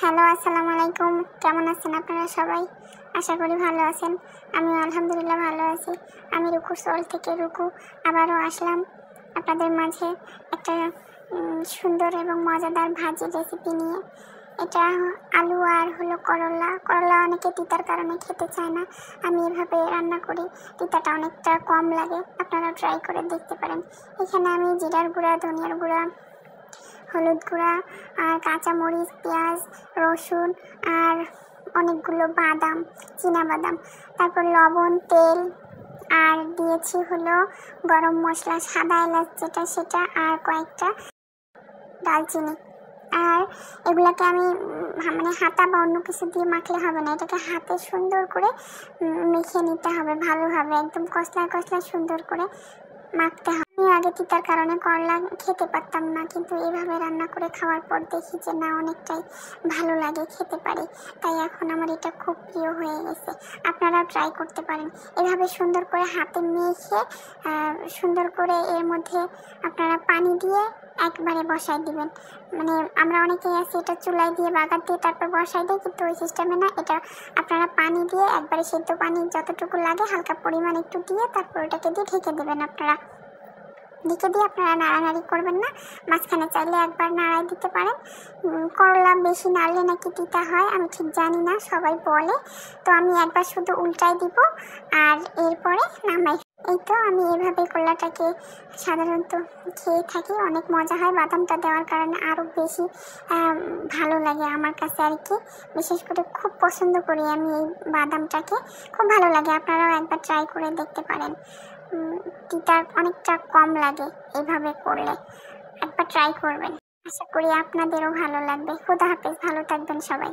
Hello, আসসালামু আলাইকুম। কেমন আছেন আপনারা সবাই? আশা করি ভালো আছেন। আমি আলহামদুলিল্লাহ ভালো আছি। আমি রুকু সোল থেকে রুকু আবারও আসলাম আপনাদের মাঝে একটা সুন্দর এবং মজাদার ভাজি রেসিপি নিয়ে। এটা আলু আর হলো করলা। করলা অনেকে তিতার কারণে খেতে চায় না। আমি এভাবে রান্না করি, তিতাটা অনেকটা কম লাগে। আপনারা ট্রাই করে দেখতে পারেন। এখানে আমি জিরার গুঁড়া, ধনিয়ার গুঁড়া, হলুদ গুঁড়া আর কাঁচামরিচ, পেঁয়াজ, রসুন আর অনেকগুলো বাদাম, বাদাম, তারপর লবণ, তেল আর দিয়েছি হলো গরম মশলা, সাদা এলাচ যেটা সেটা, আর কয়েকটা দালচিনি। আর এগুলাকে আমি মানে হাতা বা অন্য কিছু দিয়ে মাখলে হবে না, এটাকে হাতে সুন্দর করে মেখে নিতে হবে ভালোভাবে, একদম কষলা কষলা সুন্দর করে মাখতে হবে। আমি আগে তিতার কারণে করলা খেতে পারতাম না, কিন্তু এইভাবে রান্না করে খাওয়ার পর দেখি যে না, অনেকটাই ভালো লাগে, খেতে পারি। তাই এখন আমার এটা খুব প্রিয় হয়ে গেছে। আপনারাও ট্রাই করতে পারেন। এভাবে সুন্দর করে হাতে মেখে সুন্দর করে এর মধ্যে আপনারা পানি দিয়ে একবারে বসাই দিবেন। মানে আমরা অনেকেই আছি এটা চুলায় দিয়ে বাগার দিয়ে তারপর বসাই দেয়, কিন্তু ওই সিস্টেমে না, এটা আপনারা পানি দিয়ে একবারে সেদ্ধ পানি যতটুকু লাগে হালকা পরিমাণ একটু দিয়ে তারপর ওটাকে দিয়ে ঢেকে দেবেন। আপনারা ঢেকে দিয়ে আপনারা নাড়ানাড়ি করবেন না, মাঝখানে চাইলে একবার নাড়াই দিতে পারেন। করলা বেশি নাড়লে নাকি তিতা হয়, আমি ঠিক জানি না, সবাই বলে। তো আমি একবার শুধু উল্টাই দিব আর এরপরে নামাই। এই তো আমি এভাবে করলাটাকে সাধারণত খেয়ে থাকি, অনেক মজা হয়। বাদামটা দেওয়ার কারণে আরও বেশি ভালো লাগে আমার কাছে আর কি। বিশেষ করে খুব পছন্দ করি আমি এই বাদামটাকে, খুব ভালো লাগে। আপনারাও একবার ট্রাই করে দেখতে পারেন। তিতা অনেকটা কম লাগে এইভাবে করলে, একবার ট্রাই করবেন। আশা করি আপনাদেরও ভালো লাগবে। খোদা হাফেজ, ভালো থাকবেন সবাই।